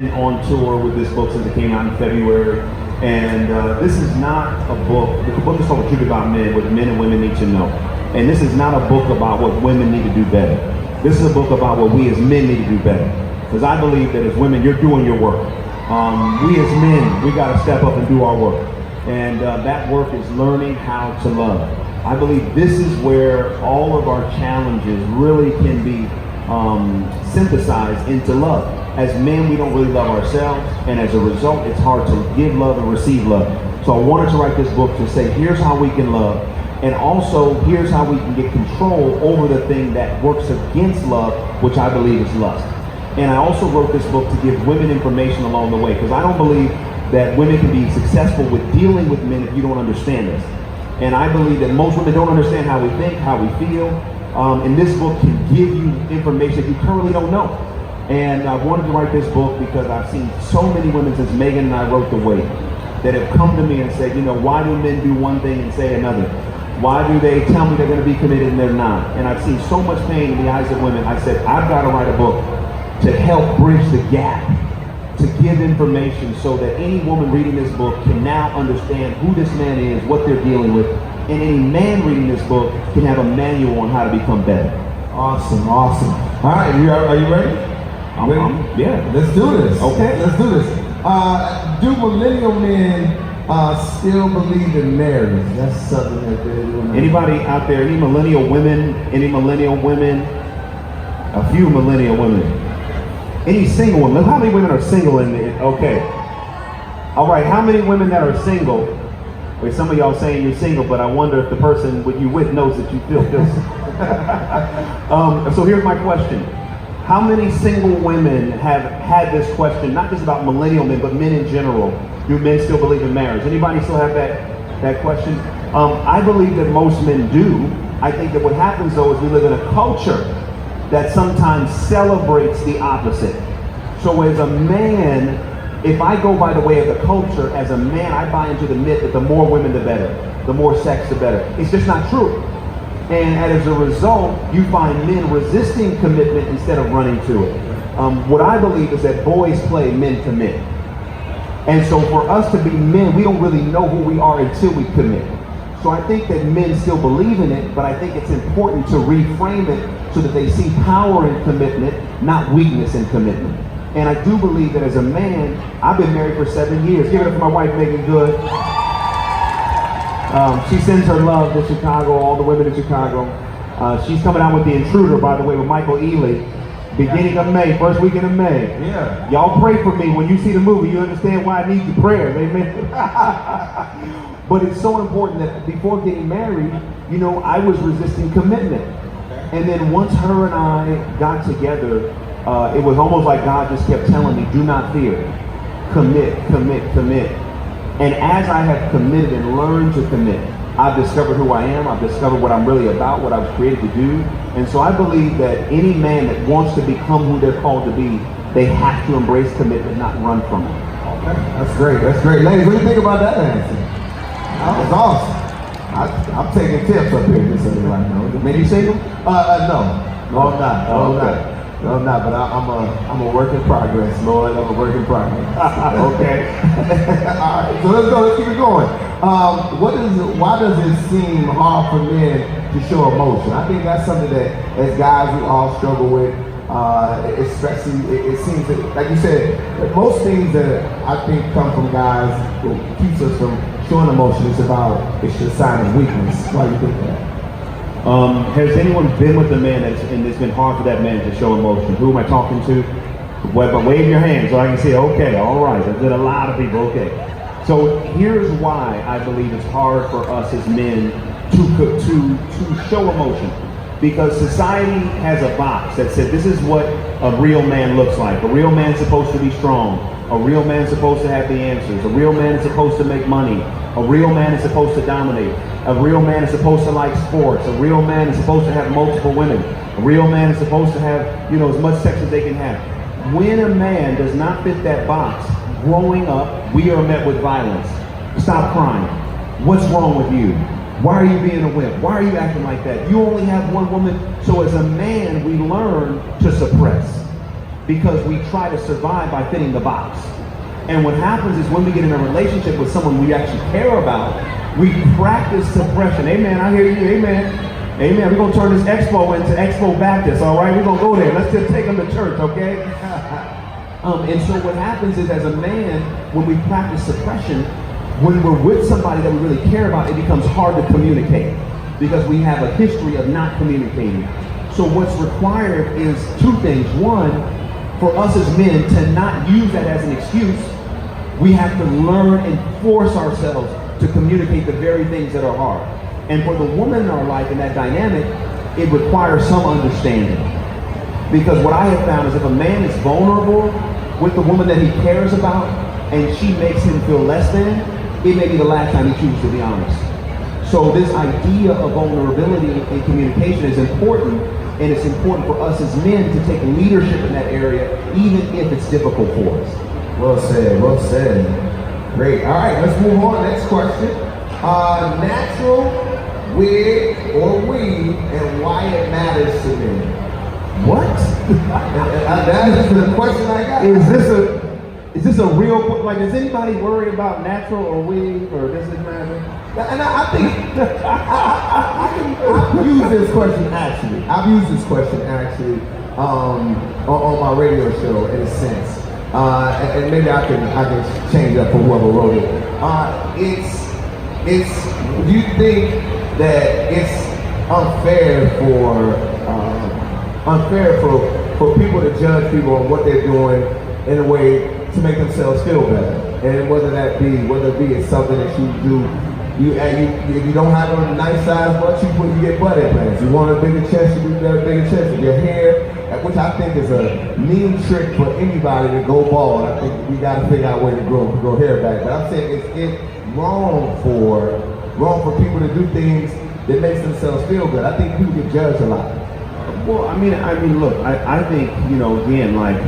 On tour with this book since it came out in February, and this is not a book. The book is called The Truth About Men, what men and women need to know. And this is not a book about what women need to do better. This is a book about what we as men need to do better. Because I believe that as women, you're doing your work. We as men, we got to step up and do our work. And that work is learning how to love. I believe this is where all of our challenges really can be synthesized into love. As men, we don't really love ourselves, and as a result, it's hard to give love and receive love. So I wanted to write this book to say, here's how we can love, and also here's how we can get control over the thing that works against love, which I believe is lust. And I also wrote this book to give women information along the way, because I don't believe that women can be successful with dealing with men if you don't understand this. And I believe that most women don't understand how we think, how we feel, and this book can give you information that you currently don't know. And I wanted to write this book because I've seen so many women since Megan and I wrote The Weight that have come to me and said, you know, why do men do one thing and say another? Why do they tell me they're going to be committed and they're not? And I've seen so much pain in the eyes of women. I said, I've got to write a book to help bridge the gap, to give information so that any woman reading this book can now understand who this man is, what they're dealing with, and any man reading this book can have a manual on how to become better. Awesome, awesome. All right, are you ready? Yeah. Let's do this. Okay. Let's do this. Do millennial men still believe in marriage? That's something that they're doing. Anybody out there, any millennial women? Any millennial women? A few millennial women. Any single women? How many women are single in there? Okay. All right, how many women that are single? Wait, some of y'all saying you're single, but I wonder if the person you with knows that you feel this. So here's my question. How many single women have had this question, not just about millennial men, but men in general? Do men still believe in marriage? Anybody still have that question? I believe that most men do. I think that what happens though is we live in a culture that sometimes celebrates the opposite. So as a man, if I go by the way of the culture, as a man, I buy into the myth that the more women, the better. The more sex, the better. It's just not true. And as a result, you find men resisting commitment instead of running to it. What I believe is that boys play, men commit. And so for us to be men, we don't really know who we are until we commit. So I think that men still believe in it, but I think it's important to reframe it so that they see power in commitment, not weakness in commitment. And I do believe that as a man, I've been married for 7 years. Give it up for my wife, Megan Good. She sends her love to Chicago, all the women in Chicago. She's coming out with The Intruder, by the way, with Michael Ealy, beginning of May, first weekend of May. Yeah. Y'all pray for me. When you see the movie, you understand why I need your prayers. Amen. But it's so important that before getting married, you know, I was resisting commitment. And then once her and I got together, it was almost like God just kept telling me, do not fear. Commit, commit, commit. And as I have committed and learned to commit, I've discovered who I am. I've discovered what I'm really about, what I was created to do. And so I believe that any man that wants to become who they're called to be, they have to embrace commitment, not run from it. Okay, that's great. That's great. Ladies, what do you think about that answer? That was awesome. I'm taking tips up here just so you right now. Man, you single? No, I'm not. No, I'm not. No, I'm not, but I'm a work in progress, Lord. I'm a work in progress. Okay. All right, so let's go. Let's keep it going. Why does it seem hard for men to show emotion? I think that's something that, as guys, we all struggle with. Especially, it seems that, like you said, that most things that I think come from guys that keeps us from showing emotion. It's a sign of weakness. Why do you think that? Has anyone been with a man and it's been hard for that man to show emotion? Who am I talking to? Wave your hand so I can see, okay, all right. There's been a lot of people, okay. So here's why I believe it's hard for us as men to show emotion. Because society has a box that said this is what a real man looks like. A real man's supposed to be strong. A real man's supposed to have the answers. A real man is supposed to make money. A real man is supposed to dominate. A real man is supposed to like sports. A real man is supposed to have multiple women. A real man is supposed to have, you know, as much sex as they can have. When a man does not fit that box, growing up, we are met with violence. Stop crying. What's wrong with you? Why are you being a wimp? Why are you acting like that? You only have one woman. So as a man, we learn to suppress. because we try to survive by fitting the box. And what happens is when we get in a relationship with someone we actually care about, we practice suppression. Amen, I hear you, amen. Amen, we're gonna turn this expo into Expo Baptist, all right? We're gonna go there, let's just take them to church, okay? And so what happens is as a man, when we practice suppression, when we're with somebody that we really care about, it becomes hard to communicate because we have a history of not communicating. So what's required is two things. One, for us as men to not use that as an excuse, we have to learn and force ourselves to communicate the very things that are hard. And for the woman in our life in that dynamic, it requires some understanding. Because what I have found is if a man is vulnerable with the woman that he cares about and she makes him feel less than, it may be the last time he chooses to be honest. So this idea of vulnerability in communication is important, and it's important for us as men to take leadership in that area, even if it's difficult for us. Well said, well said. Great. All right, let's move on. Next question. Natural, wig, or weave, and why it matters to men. What? That is the question I got. Is this a real, like, does anybody worry about natural or weave, or does it matter? And I think I've used this question actually. On my radio show in a sense. And maybe I can change up for whoever wrote it. Do you think that it's unfair for people to judge people on what they're doing in a way to make themselves feel better? And whether it be it's something that you do. If you don't have a nice size butt, you get butt implants. You want a bigger chest, you get a bigger chest. Your hair, which I think is a mean trick for anybody to go bald. I think we got to figure out a way to grow hair back. But I'm saying it's wrong for people to do things that makes themselves feel good. I think people get judged a lot. Well, I mean, look, I think, again, like,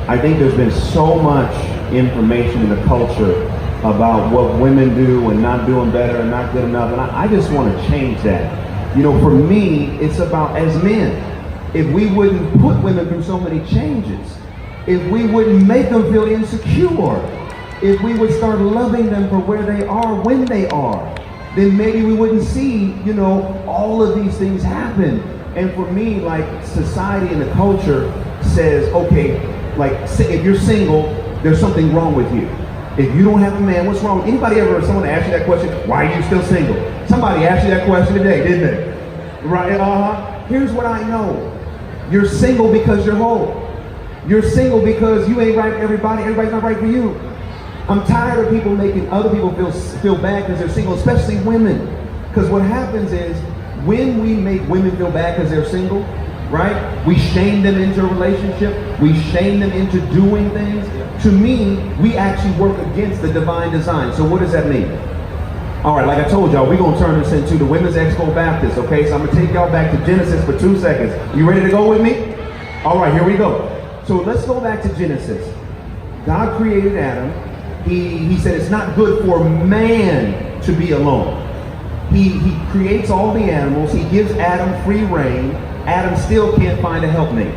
I think there's been so much information in the culture about what women do and not doing better and not good enough, and I just want to change that. For me, it's about, as men, if we wouldn't put women through so many changes, if we wouldn't make them feel insecure, if we would start loving them for where they are when they are, then maybe we wouldn't see, all of these things happen. And for me, like, society and the culture says, okay, like, if you're single, there's something wrong with you. If you don't have a man, what's wrong? Anybody ever heard someone ask you that question? Why are you still single? Somebody asked you that question today, didn't they? Right? Here's what I know. You're single because you're whole. You're single because you ain't right for everybody. Everybody's not right for you. I'm tired of people making other people feel bad because they're single, especially women. Because what happens is when we make women feel bad because they're single, right? We shame them into a relationship. We shame them into doing things. To me, we actually work against the divine design. So what does that mean? All right, like I told y'all, we're going to turn this into the Women's Expo Baptist, okay? So I'm going to take y'all back to Genesis for 2 seconds. You ready to go with me? All right, here we go. So let's go back to Genesis. God created Adam. He said it's not good for man to be alone. He creates all the animals. He gives Adam free reign. Adam still can't find a helpmate.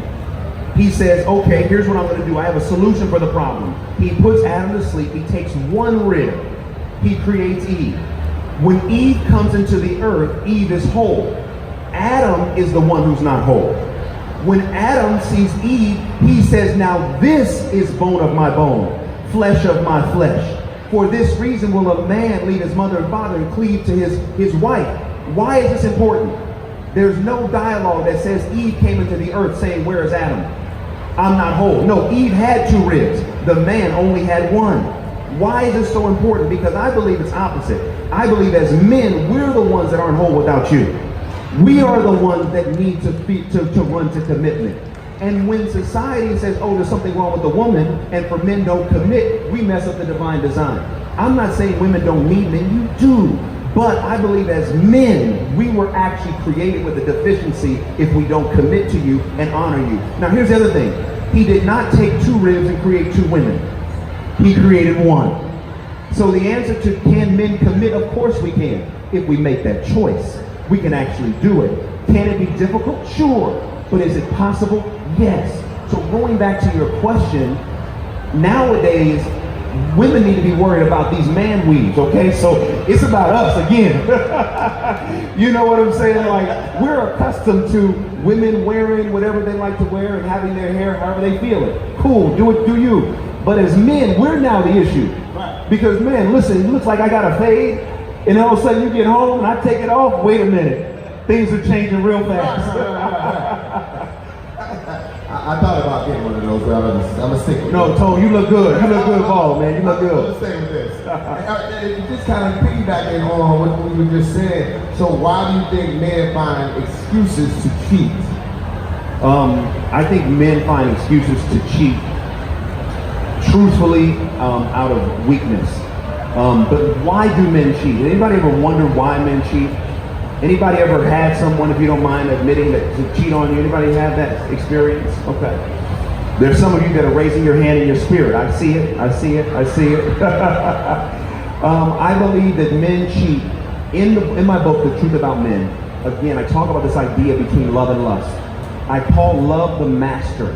He says, okay, here's what I'm going to do. I have a solution for the problem. He puts Adam to sleep. He takes one rib. He creates Eve. When Eve comes into the earth, Eve is whole. Adam is the one who's not whole. When Adam sees Eve, he says, now this is bone of my bone, flesh of my flesh. For this reason will a man leave his mother and father and cleave to his wife. Why is this important? There's no dialogue that says Eve came into the earth saying, where is Adam? I'm not whole. No, Eve had 2 ribs. The man only had 1. Why is this so important? Because I believe it's opposite. I believe as men, we're the ones that aren't whole without you. We are the ones that need to run to commitment. And when society says, oh, there's something wrong with the woman, and for men don't commit, we mess up the divine design. I'm not saying women don't need men, you do. But I believe as men, we were actually created with a deficiency if we don't commit to you and honor you. Now here's the other thing. He did not take 2 ribs and create 2 women. He created 1. So the answer to can men commit? Of course we can. If we make that choice, we can actually do it. Can it be difficult? Sure. But is it possible? Yes. So going back to your question, nowadays, women need to be worried about these man weaves, okay? So it's about us again. You know what I'm saying? Like, we're accustomed to women wearing whatever they like to wear and having their hair however they feel it. Cool, do it, do you. But as men, we're now the issue. Because, man, listen, it looks like I got a fade, and all of a sudden you get home and I take it off. Wait a minute. Things are changing real fast. I thought about getting one of those, but I'm gonna stick with it. No, Tone, you look good. You look good, Paul, man. You look I'm good. gonna stay with this. Just kind of piggybacking on what we were just saying. So why do you think men find excuses to cheat? I think men find excuses to cheat, truthfully, out of weakness. But why do men cheat? Anybody ever wonder why men cheat? Anybody ever had someone, if you don't mind admitting that to cheat on you? Anybody have that experience? Okay. There's some of you that are raising your hand in your spirit. I see it. I see it. I see it. I believe that men cheat. In my book, The Truth About Men, again, I talk about this idea between love and lust. I call love the master.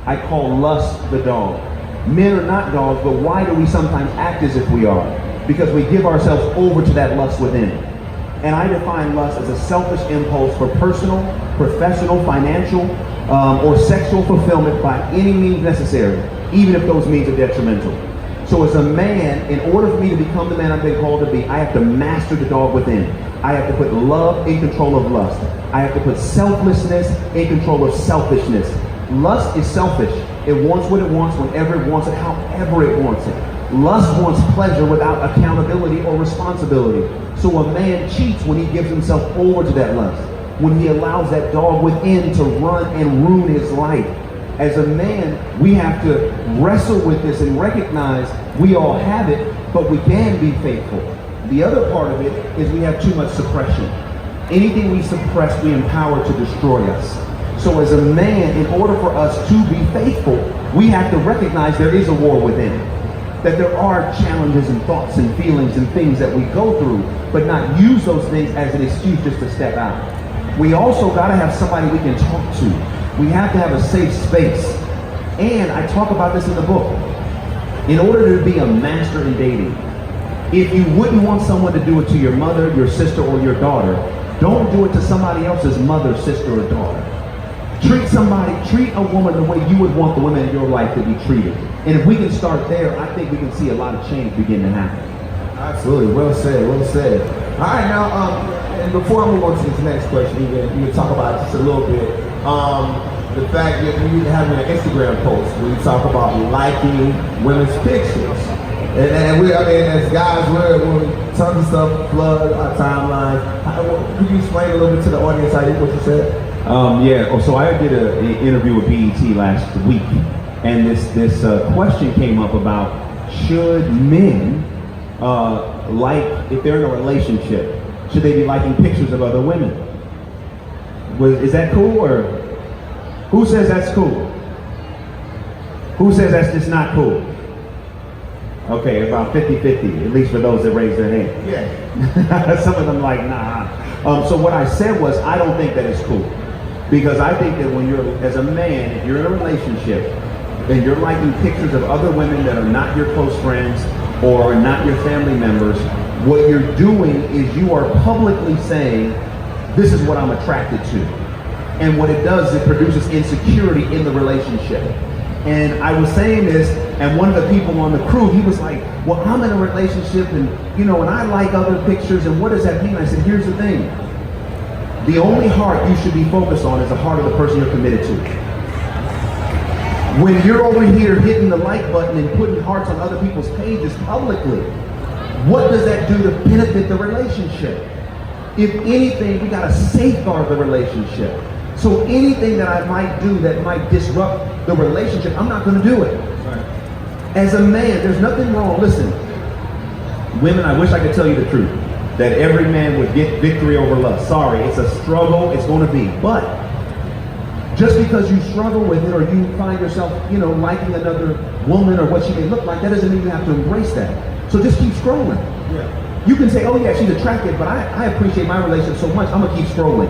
I call lust the dog. Men are not dogs, but why do we sometimes act as if we are? Because we give ourselves over to that lust within. And I define lust as a selfish impulse for personal, professional, financial, or sexual fulfillment by any means necessary, even if those means are detrimental. So as a man, in order for me to become the man I've been called to be, I have to master the dog within. I have to put love in control of lust. I have to put selflessness in control of selfishness. Lust is selfish. It wants what it wants, whenever it wants it, however it wants it. Lust wants pleasure without accountability or responsibility. So a man cheats when he gives himself over to that lust, when he allows that dog within to run and ruin his life. As a man, we have to wrestle with this and recognize we all have it, but we can be faithful. The other part of it is we have too much suppression. Anything we suppress, we empower to destroy us. So as a man, in order for us to be faithful, we have to recognize there is a war within. That there are challenges and thoughts and feelings and things that we go through, but not use those things as an excuse just to step out. We also got to have somebody we can talk to. We have to have a safe space. And I talk about this in the book. In order to be a master in dating, if you wouldn't want someone to do it to your mother, your sister, or your daughter, don't do it to somebody else's mother, sister, or daughter. Treat a woman the way you would want the women in your life to be treated. And if we can start there, I think we can see a lot of change begin to happen. Absolutely, well said, well said. All right, now, and before I move on to this next question, you can talk about it just a little bit. The fact that you have an Instagram post where you talk about liking women's pictures. And we, I mean, as guys, we're tons of stuff flood our timelines. Could you explain a little bit to the audience what you said? So I did an interview with BET last week, and this question came up about should men if they're in a relationship, should they be liking pictures of other women? Is that cool, or who says that's cool? Who says that's just not cool? Okay, about 50-50, at least for those that raise their hand. Yeah. Some of them like, nah. So what I said was, I don't think that it's cool. Because I think that when you're, as a man, if you're in a relationship and you're liking pictures of other women that are not your close friends or are not your family members, what you're doing is you are publicly saying, this is what I'm attracted to. And what it does is it produces insecurity in the relationship. And I was saying this, and one of the people on the crew, he was like, well, I'm in a relationship and I like other pictures, and what does that mean? I said, here's the thing. The only heart you should be focused on is the heart of the person you're committed to. When you're over here hitting the like button and putting hearts on other people's pages publicly, what does that do to benefit the relationship? If anything, we gotta safeguard the relationship. So anything that I might do that might disrupt the relationship, I'm not gonna do it. Right. As a man, there's nothing wrong. Listen, women, I wish I could tell you the truth, that every man would get victory over lust. Sorry, it's a struggle, it's going to be. But just because you struggle with it or you find yourself, liking another woman or what she may look like, that doesn't mean you have to embrace that. So just keep scrolling. Yeah. You can say, oh yeah, she's attractive, but I appreciate my relationship so much, I'm going to keep scrolling.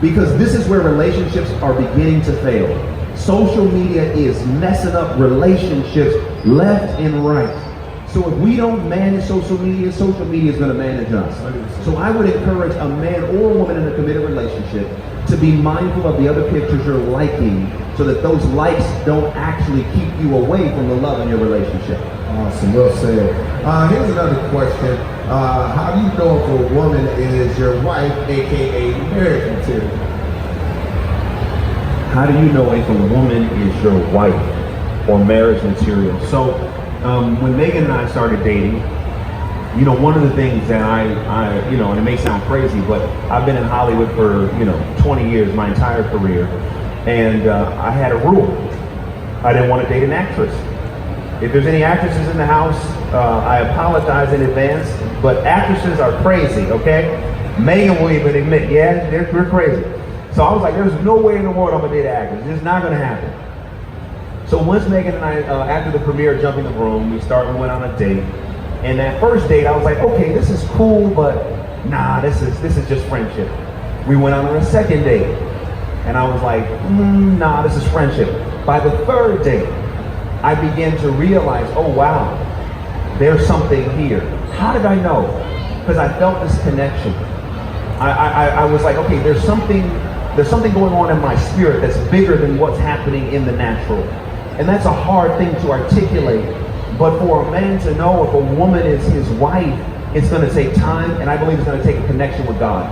Because this is where relationships are beginning to fail. Social media is messing up relationships left and right. So if we don't manage social media is going to manage us. So I would encourage a man or a woman in a committed relationship to be mindful of the other pictures you're liking, so that those likes don't actually keep you away from the love in your relationship. Awesome, well said. Here's another question. How do you know if a woman is your wife, aka marriage material? How do you know if a woman is your wife or marriage material? So when Megan and I started dating, you know, one of the things that I you know, and it may sound crazy, but I've been in Hollywood for, 20 years, my entire career. And I had a rule. I didn't want to date an actress. If there's any actresses in the house, I apologize in advance, but actresses are crazy, okay? Megan will even admit, yeah, we're crazy. So I was like, there's no way in the world I'm going to date an actress. It's not going to happen. So once Megan and I, after the premiere, jumped in the room, we went on a date. And that first date, I was like, okay, this is cool, but nah, this is just friendship. We went on a second date. And I was like, nah, this is friendship. By the third date, I began to realize, oh wow, there's something here. How did I know? Because I felt this connection. I was like, okay, there's something going on in my spirit that's bigger than what's happening in the natural. And that's a hard thing to articulate. But for a man to know if a woman is his wife, it's going to take time, and I believe it's going to take a connection with God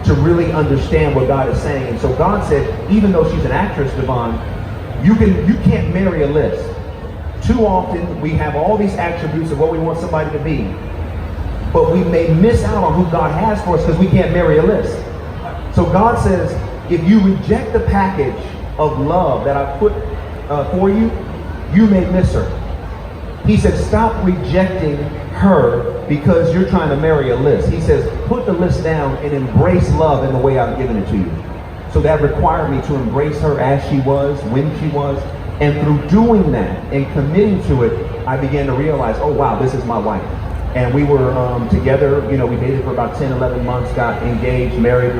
to really understand what God is saying. And so God said, even though she's an actress, Devon, you can't marry a list. Too often we have all these attributes of what we want somebody to be, but we may miss out on who God has for us because we can't marry a list. So God says, if you reject the package of love that I put for you, you may miss her. He said, stop rejecting her because you're trying to marry a list. He says, put the list down and embrace love in the way I've given it to you. So that required me to embrace her as she was, when she was. And through doing that and committing to it, I began to realize, oh wow, this is my wife. And we were together, we dated for about 10, 11 months, got engaged, married.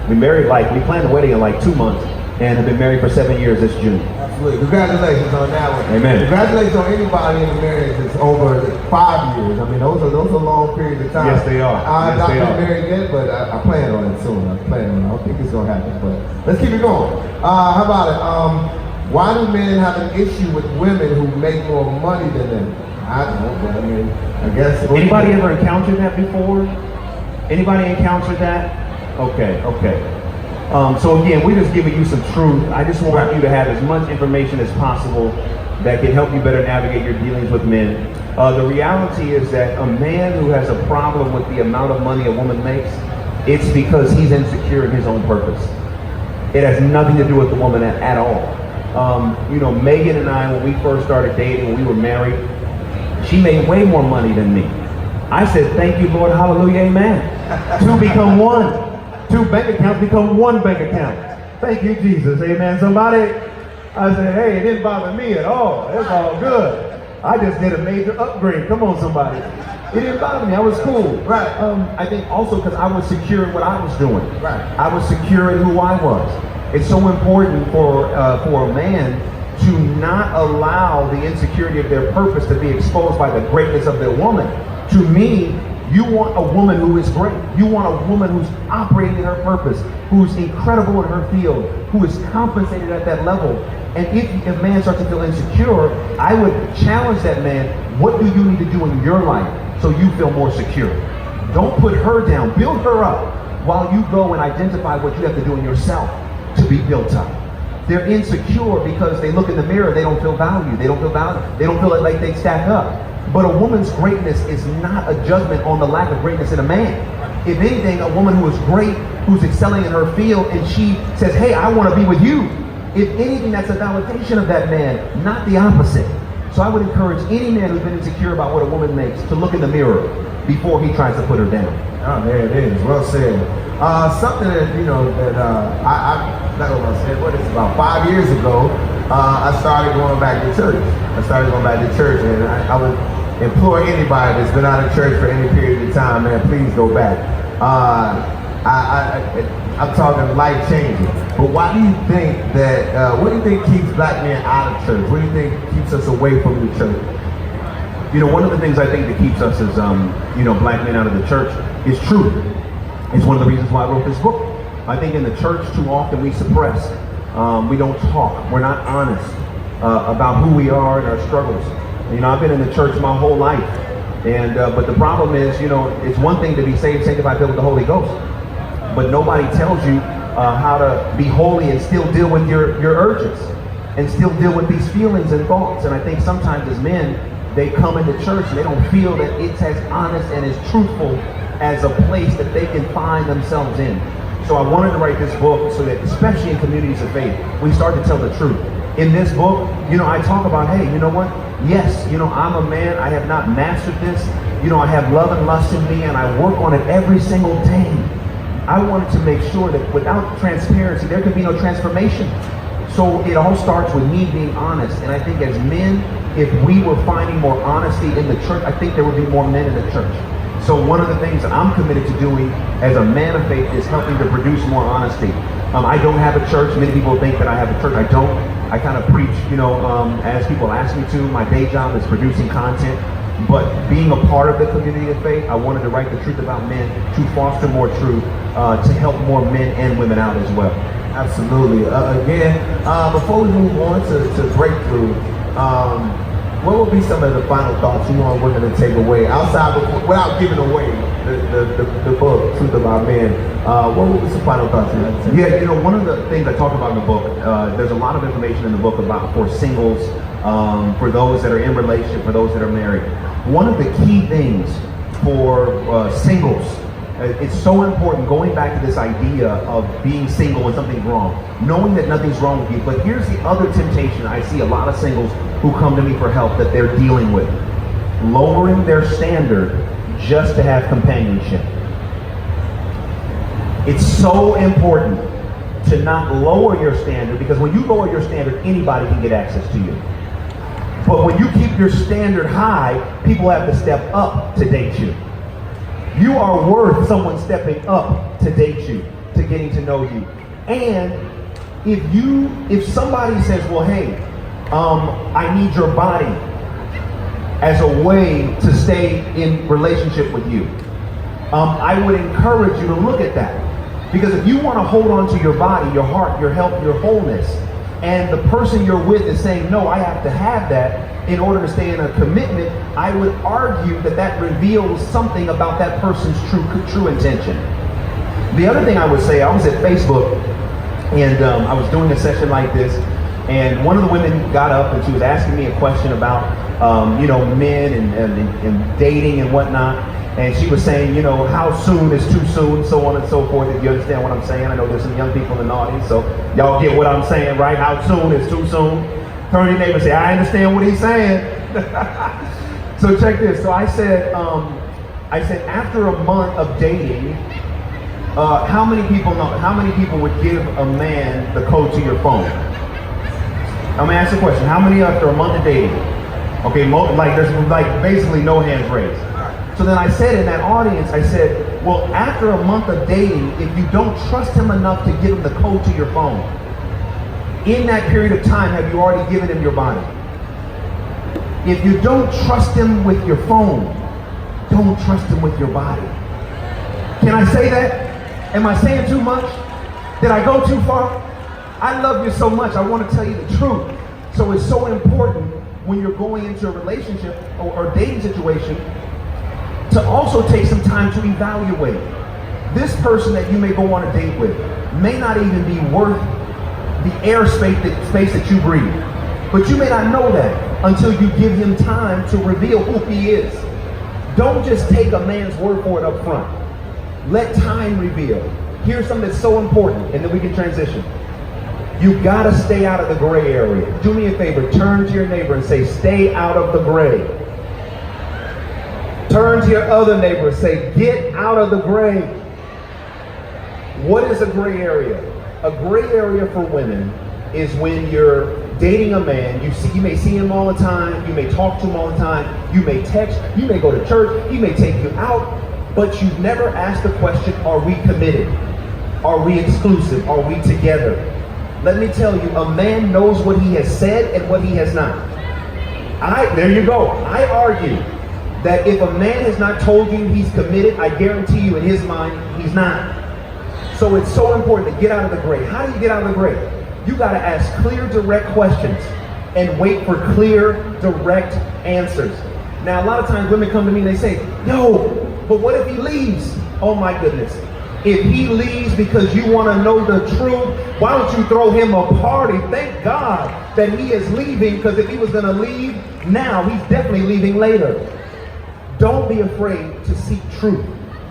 We planned the wedding in like 2 months and have been married for 7 years this June. Absolutely. Congratulations on that one. Amen. Congratulations on anybody in a marriage that's over 5 years. I mean, those are long periods of time. Yes, they are. I've not been married yet, but I plan on it soon. I don't think it's going to happen, but let's keep it going. How about it? Why do men have an issue with women who make more money than them? I don't know, but I mean, I guess. Anybody ever encountered that before? Anybody encountered that? Okay. So again, we're just giving you some truth. I just want you to have as much information as possible that can help you better navigate your dealings with men. The reality is that a man who has a problem with the amount of money a woman makes, it's because he's insecure in his own purpose. It has nothing to do with the woman at all. Megan and I, when we first started dating, when we were married, she made way more money than me. I said, thank you, Lord, hallelujah, amen. Two become one. 2 bank accounts become 1 bank account. Thank you, Jesus, amen. Somebody, I said, hey, it didn't bother me at all. It's all good. I just did a major upgrade. Come on, somebody. It didn't bother me. I was cool. Right. I think also because I was secure in what I was doing. Right. I was secure in who I was. It's so important for a man to not allow the insecurity of their purpose to be exposed by the greatness of their woman. To me, you want a woman who is great. You want a woman who's operating in her purpose, who's incredible in her field, who is compensated at that level. And if a man starts to feel insecure, I would challenge that man, what do you need to do in your life so you feel more secure? Don't put her down, build her up while you go and identify what you have to do in yourself to be built up. They're insecure because they look in the mirror, they don't feel valued, they don't feel like they stack up. But a woman's greatness is not a judgment on the lack of greatness in a man. If anything, a woman who is great, who's excelling in her field, and she says, hey, I want to be with you. If anything, that's a validation of that man, not the opposite. So I would encourage any man who's been insecure about what a woman makes to look in the mirror before he tries to put her down. Oh, there it is. Well said. Something that, I not what I said, what is it, about 5 years ago, I started going back to church. And I would implore anybody that's been out of church for any period of time, man, please go back. I'm talking life changing. But why do you think that? What do you think keeps black men out of church? What do you think keeps us away from the church? You know, one of the things I think that keeps us as, black men out of the church is truth. It's one of the reasons why I wrote this book. I think in the church too often we suppress. We don't talk. We're not honest about who we are and our struggles. You know, I've been in the church my whole life. And but the problem is, it's one thing to be saved, sanctified, filled with the Holy Ghost. But nobody tells you how to be holy and still deal with your urges and still deal with these feelings and thoughts. And I think sometimes as men, they come into church and they don't feel that it's as honest and as truthful as a place that they can find themselves in. So I wanted to write this book so that, especially in communities of faith, we start to tell the truth. In this book, I talk about, hey, you know what? Yes, I'm a man. I have not mastered this. I have love and lust in me, and I work on it every single day. I wanted to make sure that without transparency, there can be no transformation. So it all starts with me being honest. And I think as men, if we were finding more honesty in the church, I think there would be more men in the church. So one of the things that I'm committed to doing as a man of faith is helping to produce more honesty. I don't have a church. Many people think that I have a church. I don't. I kind of preach, as people ask me to. My day job is producing content. But being a part of the community of faith, I wanted to write the truth about men, to foster more truth, to help more men and women out as well. Absolutely. Again, before we move on to breakthrough, what would be some of the final thoughts you want women to take away outside, without giving away the book, Truth About Men? What would be some final thoughts you want to say? Yeah, one of the things I talk about in the book, there's a lot of information in the book about for singles, for those that are in relationship, for those that are married. One of the key things for singles, it's so important, going back to this idea of being single when something's wrong, knowing that nothing's wrong with you. But here's the other temptation I see a lot of singles who come to me for help that they're dealing with. Lowering their standard just to have companionship. It's so important to not lower your standard, because when you lower your standard, anybody can get access to you. But when you keep your standard high, people have to step up to date you. You are worth someone stepping up to date you, to getting to know you. And if somebody says, well, hey, I need your body as a way to stay in relationship with you, I would encourage you to look at that. Because if you want to hold on to your body, your heart, your health, your wholeness, and the person you're with is saying, no, I have to have that in order to stay in a commitment, I would argue that that reveals something about that person's true intention. The other thing I would say, I was at Facebook, and I was doing a session like this, and one of the women got up and she was asking me a question about, men and dating and whatnot. And she was saying, how soon is too soon, so on and so forth, if you understand what I'm saying. I know there's some young people in the audience, so y'all get what I'm saying, right? How soon is too soon? Turn to your neighbor and say, I understand what he's saying. So check this. So I said, after a month of dating, how many people would give a man the code to your phone? I'm gonna ask the question. How many after a month of dating? Okay, there's basically no hands raised. So then I said in that audience, I said, well, after a month of dating, if you don't trust him enough to give him the code to your phone, in that period of time, have you already given him your body? If you don't trust him with your phone, don't trust him with your body. Can I say that? Am I saying too much? Did I go too far? I love you so much, I want to tell you the truth. So it's so important when you're going into a relationship or dating situation to also take some time to evaluate. This person that you may go on a date with may not even be worth the airspace that you breathe. But you may not know that until you give him time to reveal who he is. Don't just take a man's word for it up front. Let time reveal. Here's something that's so important, and then we can transition. You gotta stay out of the gray area. Do me a favor, turn to your neighbor and say, stay out of the gray. Turn to your other neighbor and say, get out of the gray. What is a gray area? A gray area for women is when you're dating a man, you may see him all the time, you may talk to him all the time, you may text, you may go to church, he may take you out, but you've never asked the question, are we committed? Are we exclusive? Are we together? Let me tell you, a man knows what he has said and what he has not. There you go. I argue that if a man has not told you he's committed, I guarantee you in his mind, he's not. So it's so important to get out of the gray. How do you get out of the gray? You got to ask clear, direct questions and wait for clear, direct answers. Now, a lot of times women come to me and they say, yo, but what if he leaves? Oh my goodness. If he leaves because you want to know the truth, why don't you throw him a party? Thank God that he is leaving, because if he was going to leave now, he's definitely leaving later. Don't be afraid to seek truth.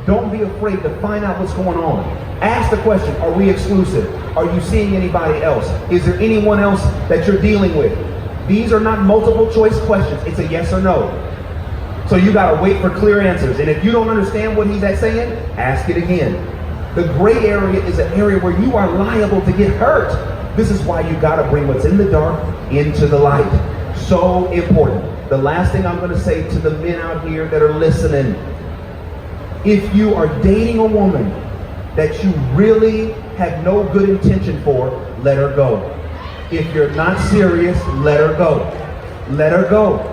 Don't be afraid to find out what's going on. Ask the question, are we exclusive? Are you seeing anybody else? Is there anyone else that you're dealing with? These are not multiple choice questions. It's a yes or no. So you got to wait for clear answers. And if you don't understand what he's saying, ask it again. The gray area is an area where you are liable to get hurt. This is why you got to bring what's in the dark into the light. So important. The last thing I'm going to say to the men out here that are listening, if you are dating a woman that you really have no good intention for, let her go. If you're not serious, let her go. Let her go.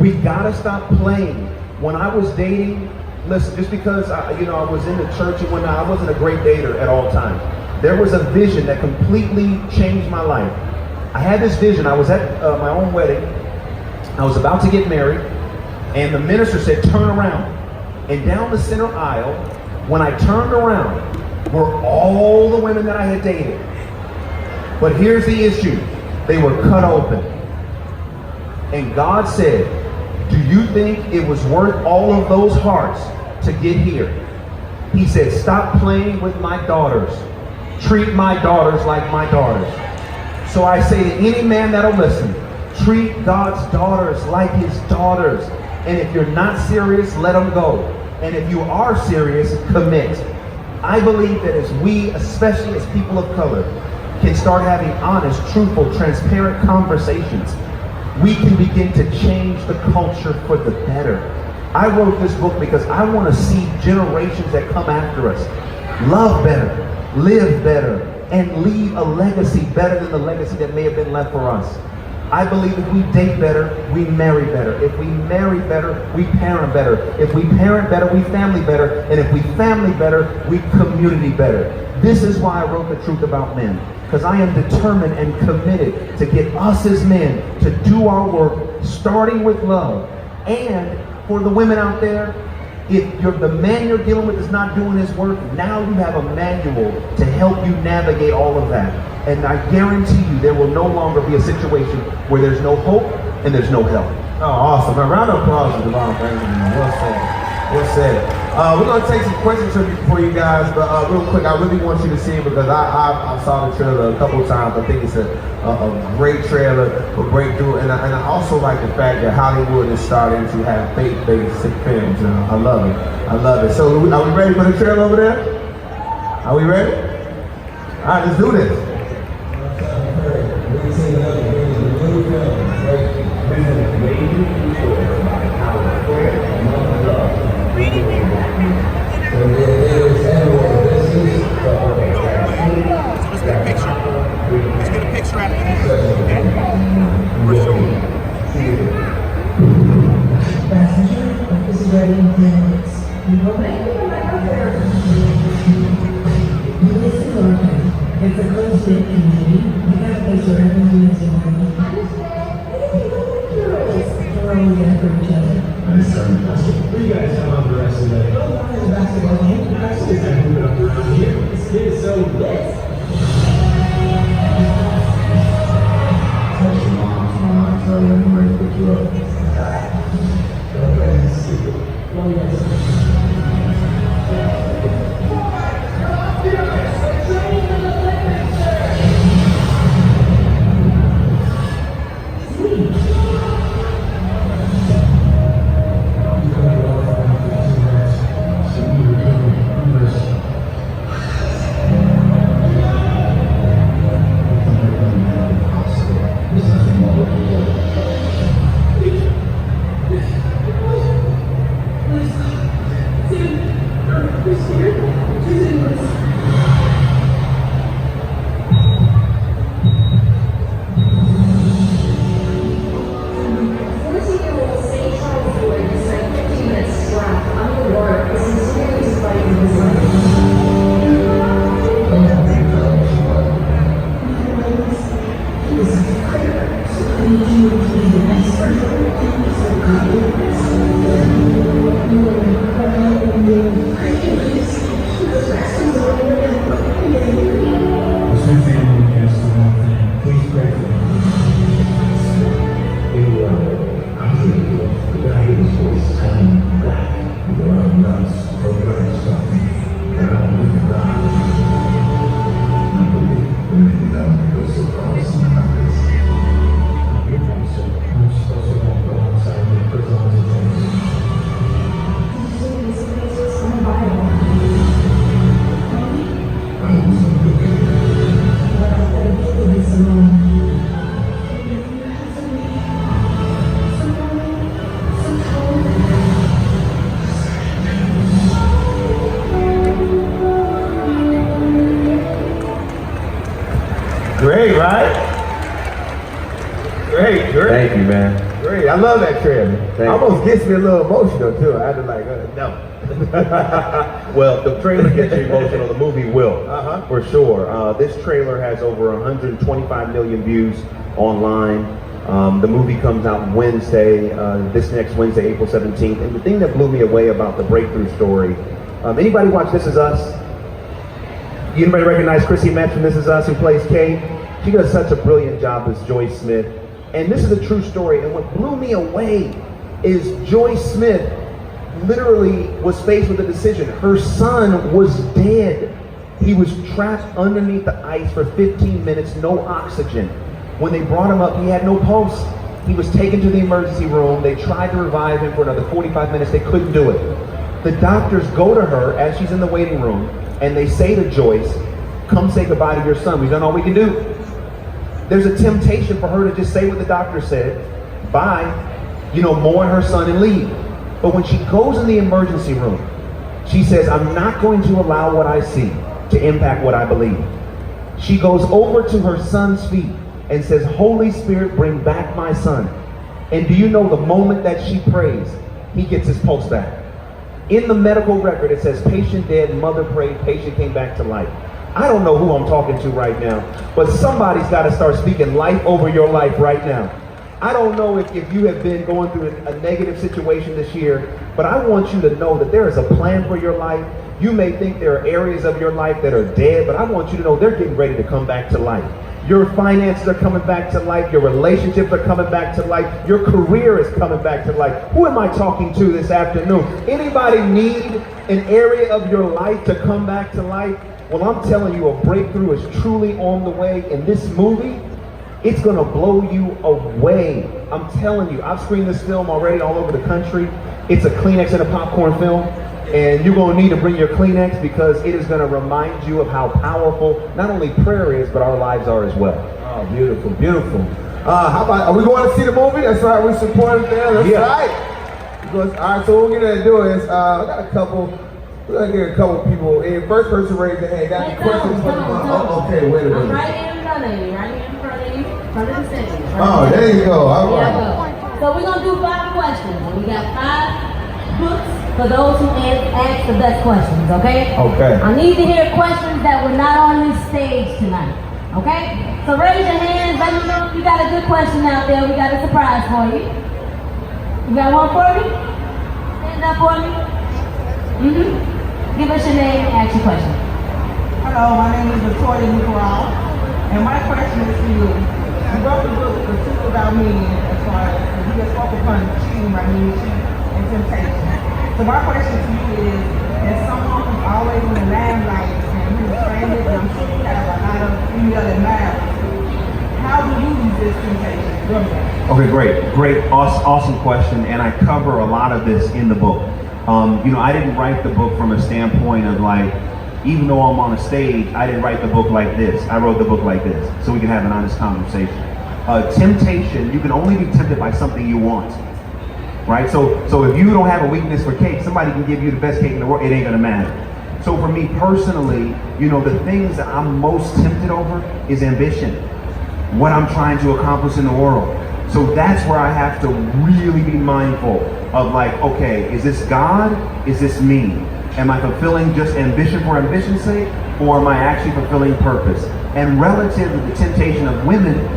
We gotta stop playing. When I was dating, listen, just because I was in the church and whatnot, I wasn't a great dater at all times. There was a vision that completely changed my life. I had this vision. I was at my own wedding. I was about to get married, and the minister said, turn around. And down the center aisle, when I turned around, were all the women that I had dated. But here's the issue. They were cut open. And God said, do you think it was worth all of those hearts to get here? He said, stop playing with my daughters. Treat my daughters like my daughters. So I say to any man that'll listen, treat God's daughters like his daughters. And if you're not serious, let them go. And if you are serious, commit. I believe that as we, especially as people of color, can start having honest, truthful, transparent conversations, we can begin to change the culture for the better. I wrote this book because I want to see generations that come after us love better, live better, and leave a legacy better than the legacy that may have been left for us. I believe if we date better, we marry better. If we marry better, we parent better. If we parent better, we family better. And if we family better, we community better. This is why I wrote The Truth About Men. Because I am determined and committed to get us as men to do our work, starting with love. And for the women out there, if the man you're dealing with is not doing his work, now you have a manual to help you navigate all of that. And I guarantee you there will no longer be a situation where there's no hope and there's no help. Oh, awesome. A round of applause for Devon Franklin. Well said. Well said. We're going to take some questions for you guys, but real quick, I really want you to see it because I saw the trailer a couple of times. I think it's a great trailer, a breakthrough, and I also like the fact that Hollywood is starting to have faith-based films, and I love it. I love it. So are we ready for the trailer over there? Are we ready? All right, let's do this. It's a close knit community. We got a place where everyone is in harmony. We're always there for each other. What do you guys have on the rest of the day? The basketball game. That's exactly what I'm around here. This kid is so good. Touch your mom, tell her I'm ready to pick you up. Oh, yes. Great, right? Great. Thank you, man. Great. I love that trailer. Almost gets me a little emotional too. I had to like, no. Well, the trailer gets you emotional. The movie will, for sure. This trailer has over 125 million views online. The movie comes out Wednesday, this next Wednesday, April 17th. And the thing that blew me away about the breakthrough story, anybody watch This Is Us? Anybody recognize Chrissy Metz from This Is Us, who plays Kate? She does such a brilliant job as Joyce Smith. And this is a true story. And what blew me away is Joyce Smith literally was faced with a decision. Her son was dead. He was trapped underneath the ice for 15 minutes, no oxygen. When they brought him up, he had no pulse. He was taken to the emergency room. They tried to revive him for another 45 minutes. They couldn't do it. The doctors go to her as she's in the waiting room, and they say to Joyce, come say goodbye to your son. We've done all we can do. There's a temptation for her to just say what the doctor said, bye, mourn her son and leave. But when she goes in the emergency room, she says, I'm not going to allow what I see to impact what I believe. She goes over to her son's feet and says, Holy Spirit, bring back my son. And do you know the moment that she prays, he gets his pulse back? In the medical record, it says, patient dead, mother prayed, patient came back to life. I don't know who I'm talking to right now, but somebody's got to start speaking life over your life right now. I don't know if you have been going through a negative situation this year, but I want you to know that there is a plan for your life. You may think there are areas of your life that are dead, but I want you to know they're getting ready to come back to life. Your finances are coming back to life. Your relationships are coming back to life. Your career is coming back to life. Who am I talking to this afternoon? Anybody need an area of your life to come back to life? Well, I'm telling you, a breakthrough is truly on the way. In this movie, it's going to blow you away. I'm telling you, I've screened this film already all over the country. It's a Kleenex and a popcorn film. And you're going to need to bring your Kleenex because it is going to remind you of how powerful not only prayer is, but our lives are as well. Oh, beautiful, beautiful. How about, are we going to see the movie? That's right, we support it there. That's right. All right, so what we're going to do is, I got a couple, we're going to get a couple people in. First person raise their hand. Got any questions for them? Oh, okay, wait a minute. I'm right here in front of you, right here in front of you, front of the stage. Oh, there you go. All right. So we're going to do 5 questions. And we got 5 books for those who ask the best questions, okay? Okay. I need to hear questions that were not on this stage tonight, okay? So raise your hands. Let me know if you got a good question out there. We got a surprise for you. You got one for me? Stand up for me. Give us your name and ask your question. Hello, my name is Victoria McGraw, and my question is to you. You wrote the book, The Truth About Me, as far as you just spoke upon cheating, and temptation. So my question to you is, as someone who's always in the limelight and who's trained, and I'm sure you have a lot of female admirers, how do you resist temptation? Okay, great, awesome question, and I cover a lot of this in the book. I didn't write the book from a standpoint of like, even though I'm on a stage, I didn't write the book like this. I wrote the book like this, so we can have an honest conversation. Temptation, you can only be tempted by something you want, right? So if you don't have a weakness for cake, somebody can give you the best cake in the world, it ain't gonna matter. So for me personally, the things that I'm most tempted over is ambition, what I'm trying to accomplish in the world. So that's where I have to really be mindful of like, okay, is this God? Is this me? Am I fulfilling just ambition for ambition's sake? Or am I actually fulfilling purpose? And relative to the temptation of women,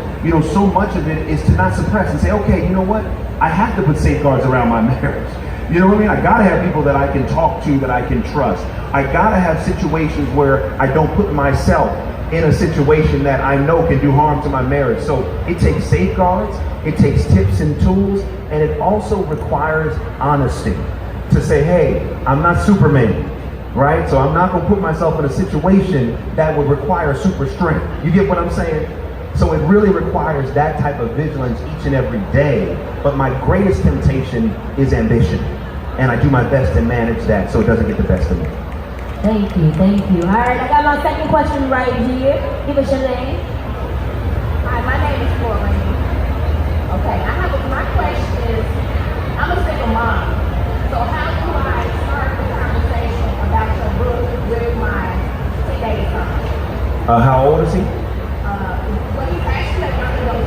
so much of it is to not suppress and say, okay, you know what? I have to put safeguards around my marriage. You know what I mean? I gotta have people that I can talk to, that I can trust. I gotta have situations where I don't put myself in a situation that I know can do harm to my marriage. So it takes safeguards, it takes tips and tools, and it also requires honesty to say, hey, I'm not Superman, right? So I'm not gonna put myself in a situation that would require super strength. You get what I'm saying? So it really requires that type of vigilance each and every day. But my greatest temptation is ambition. And I do my best to manage that so it doesn't get the best of me. Thank you, thank you. All right, I got my second question right here. Give us your name. Hi, my name is Corinne. Okay, my question is, I'm a single mom. So how do I start the conversation about your book with my teenage son? How old is he? Well, he's actually a young adult,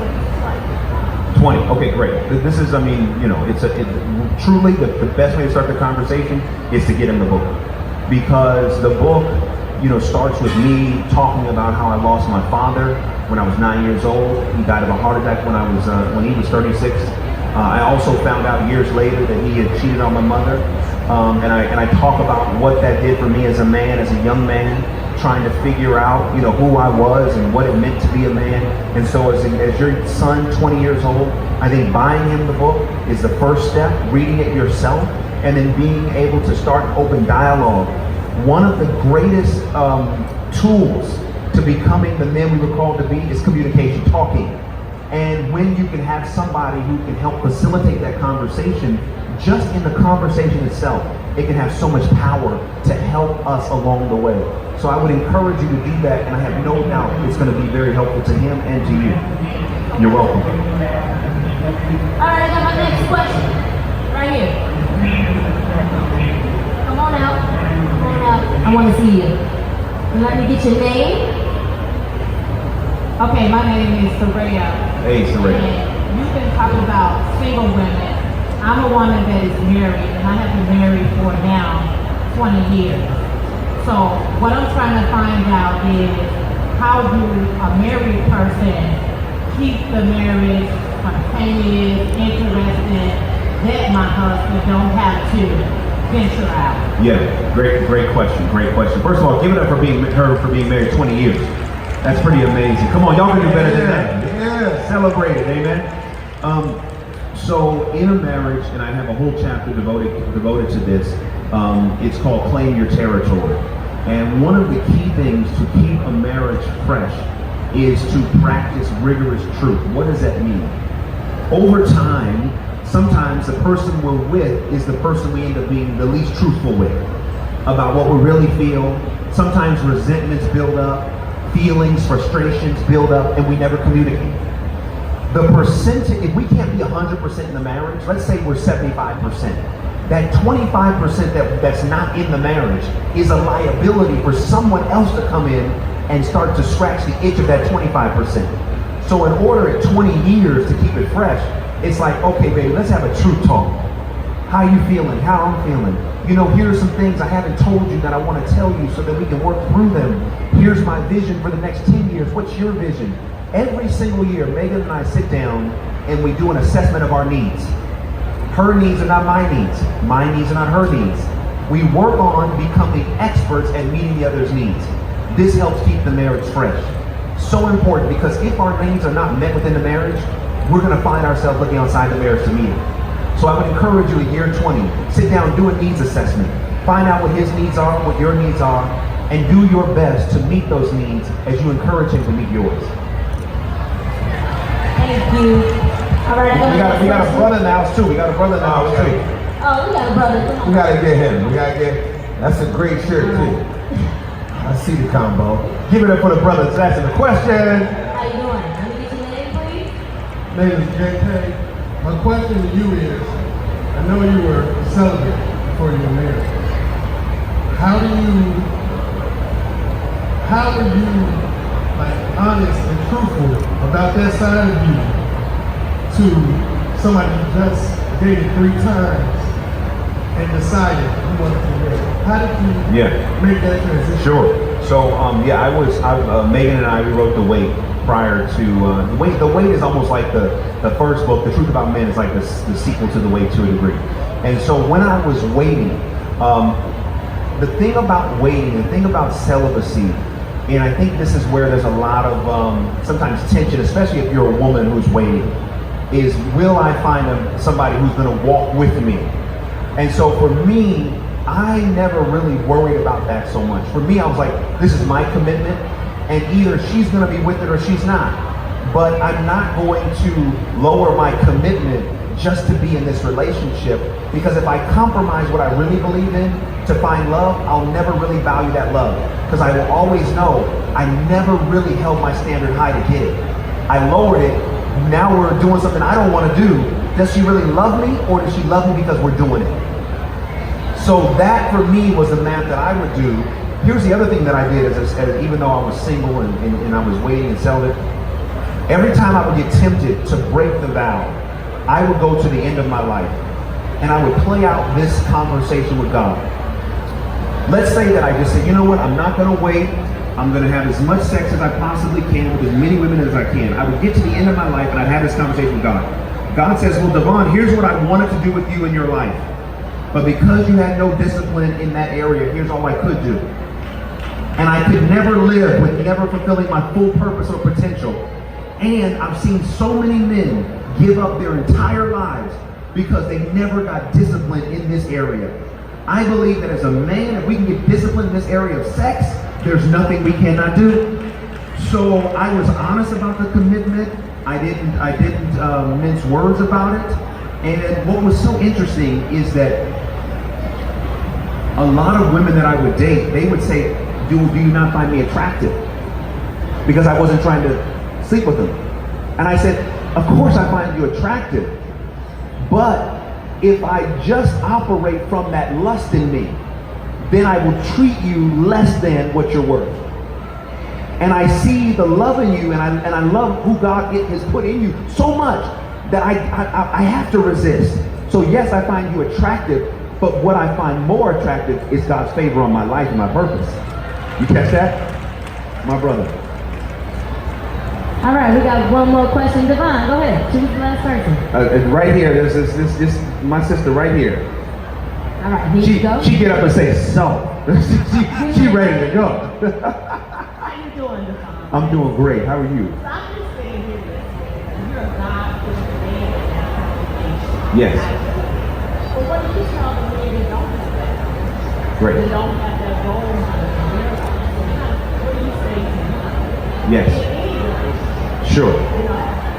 he's 20. Okay, great. This is, I mean, you know, truly the best way to start the conversation is to get him the book. Because the book, you know, starts with me talking about how I lost my father when I was 9 years old. He died of a heart attack when he was 36. I also found out years later that he had cheated on my mother. And I talk about what that did for me as a man, as a young man, trying to figure out, you know, who I was and what it meant to be a man. And so as your son, 20 years old, I think buying him the book is the first step, reading it yourself, and then being able to start open dialogue. One of the greatest tools to becoming the men we were called to be is communication, talking. And when you can have somebody who can help facilitate that conversation, just in the conversation itself, it can have so much power to help us along the way. So I would encourage you to do that, and I have no doubt it's going to be very helpful to him and to you. You're welcome. All right, I got my next question right here. Come on out. Come on out. I want to see you. And let me get your name. Okay, my name is Soraya. Hey, Soraya. And you've been talking about single women. I'm a woman that is married, and I have been married for now 20 years. So what I'm trying to find out is, how do a married person keep the marriage spontaneous, interesting, that my husband don't have to venture out? Yeah, great question. First of all, give it up for being married 20 years. That's pretty amazing. Come on, y'all can do better than that. Yeah. Celebrate it, amen. So in a marriage, and I have a whole chapter devoted to this, it's called Claim Your Territory. And one of the key things to keep a marriage fresh is to practice rigorous truth. What does that mean? Over time, sometimes the person we're with is the person we end up being the least truthful with about what we really feel. Sometimes resentments build up, feelings, frustrations build up, and we never communicate. The percentage, if we can't be 100% in the marriage, let's say we're 75%. That 25% that's not in the marriage is a liability for someone else to come in and start to scratch the itch of that 25%. So in order at 20 years to keep it fresh, it's like, okay, baby, let's have a truth talk. How you feeling? How I'm feeling? You know, here's some things I haven't told you that I want to tell you so that we can work through them. Here's my vision for the next 10 years. What's your vision? Every single year, Megan and I sit down and we do an assessment of our needs. Her needs are not my needs. My needs are not her needs. We work on becoming experts at meeting the other's needs. This helps keep the marriage fresh. So important, because if our needs are not met within the marriage, we're going to find ourselves looking outside the marriage to meet it. So I would encourage you at year 20, sit down, do a needs assessment. Find out what his needs are, what your needs are, and do your best to meet those needs as you encourage him to meet yours. Thank you. All right, We got a brother in the house too. We got a brother in the house too. Oh, we got a brother. We gotta get him. That's a great shirt too. I see the combo. Give it up for the brothers asking the question. How you doing? Let me get your name, please. Name is JK. My question to you is, I know you were celibate before you were married. How are you like honest and truthful about that side of you to somebody you just dated 3 times and decided you wanted to marry? How did you make that transition? Sure. So Megan and I, we wrote The Wait. prior to the Weight is almost like the first book. The Truth About Men is like the sequel to The Weight to a degree. And so when I was waiting, the thing about waiting, the thing about celibacy, and I think this is where there's a lot of sometimes tension, especially if you're a woman who's waiting, is will I find somebody who's going to walk with me? And so for me, I never really worried about that so much. For me, I was like, this is my commitment, and either she's going to be with it or she's not. But I'm not going to lower my commitment just to be in this relationship, because if I compromise what I really believe in to find love, I'll never really value that love, because I will always know I never really held my standard high to get it. I lowered it. Now we're doing something I don't want to do. Does she really love me, or does she love me because we're doing it? So that for me was the math that I would do. Here's the other thing that I did, as even though I was single and I was waiting and celibate, every time I would get tempted to break the vow, I would go to the end of my life and I would play out this conversation with God. Let's say that I just said, you know what, I'm not going to wait. I'm going to have as much sex as I possibly can with as many women as I can. I would get to the end of my life and I'd have this conversation with God. God says, well, Devon, here's what I wanted to do with you in your life. But because you had no discipline in that area, here's all I could do. And I could never live with never fulfilling my full purpose or potential. And I've seen so many men give up their entire lives because they never got disciplined in this area. I believe that as a man, if we can get disciplined in this area of sex, there's nothing we cannot do. So I was honest about the commitment. I didn't mince words about it. And what was so interesting is that a lot of women that I would date, they would say, do you not find me attractive? Because I wasn't trying to sleep with them. And I said, of course I find you attractive. But if I just operate from that lust in me, then I will treat you less than what you're worth. And I see the love in you, and I love who God has put in you so much that I have to resist. So yes, I find you attractive, but what I find more attractive is God's favor on my life and my purpose. You catch that? My brother. All right, we got one more question. Devon, go ahead. Choose the last person. Right here, there's this my sister right here. All right, here you go. She get up and say, so. she ready to go. How you doing, Devon? I'm doing great. How are you? So I'm just sitting here listening. You're a God-fearing man in that congregation. Yes. But what do you tell the men that don't have that? Great. They don't have that role model in their life. What do you say to them? Yes. Sure.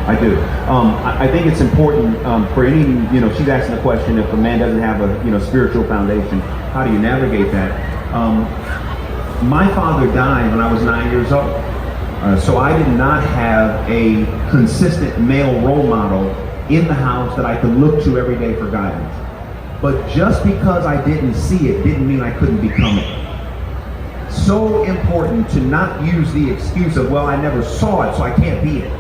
I do. I think it's important for any, she's asking the question, if a man doesn't have a, spiritual foundation, how do you navigate that? My father died when I was 9 years old. So I did not have a consistent male role model in the house that I could look to every day for guidance. But just because I didn't see it didn't mean I couldn't become it. So important to not use the excuse of, well, I never saw it, so I can't be it.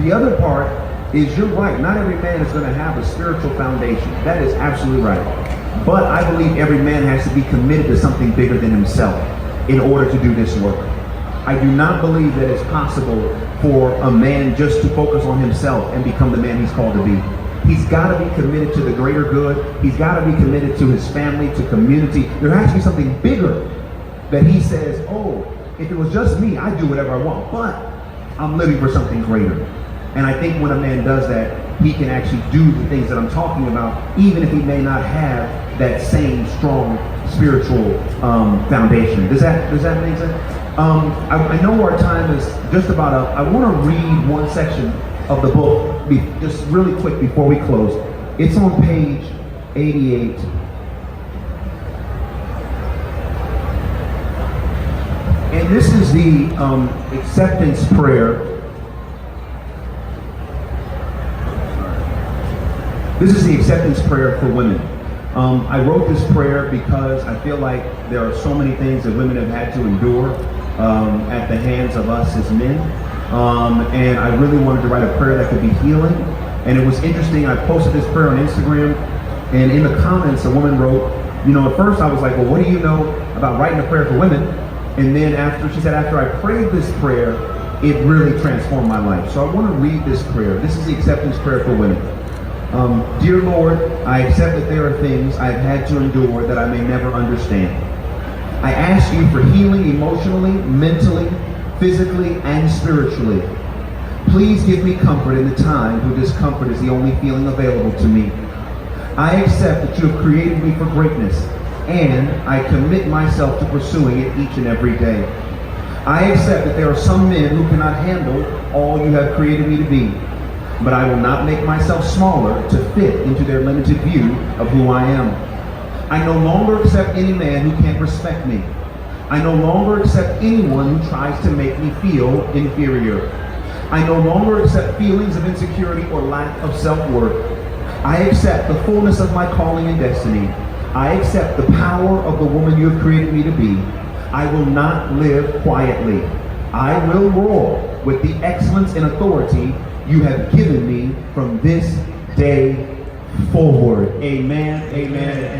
The other part is, you're right, not every man is going to have a spiritual foundation. That is absolutely right. But I believe every man has to be committed to something bigger than himself in order to do this work. I do not believe that it's possible for a man just to focus on himself and become the man he's called to be. He's got to be committed to the greater good. He's got to be committed to his family, to community. There has to be something bigger that he says, oh, if it was just me, I'd do whatever I want, but I'm living for something greater. And I think when a man does that, he can actually do the things that I'm talking about, even if he may not have that same strong spiritual foundation. Does that make sense? I know our time is just about up. I want to read one section of the book, just really quick before we close. It's on page 88. And this is the acceptance prayer. This is the acceptance prayer for women. I wrote this prayer because I feel like there are so many things that women have had to endure at the hands of us as men. And I really wanted to write a prayer that could be healing. And it was interesting, I posted this prayer on Instagram, and in the comments a woman wrote, at first I was like, well, what do you know about writing a prayer for women? And then after I prayed this prayer, it really transformed my life. So I want to read this prayer. This is the acceptance prayer for women. Dear Lord, I accept that there are things I've had to endure that I may never understand. I ask you for healing emotionally, mentally, physically, and spiritually. Please give me comfort in the times when discomfort is the only feeling available to me. I accept that you have created me for greatness, and I commit myself to pursuing it each and every day. I accept that there are some men who cannot handle all you have created me to be, but I will not make myself smaller to fit into their limited view of who I am. I no longer accept any man who can't respect me. I no longer accept anyone who tries to make me feel inferior. I no longer accept feelings of insecurity or lack of self-worth. I accept the fullness of my calling and destiny. I accept the power of the woman you have created me to be. I will not live quietly. I will roar with the excellence and authority you have given me from this day forward. Amen, amen.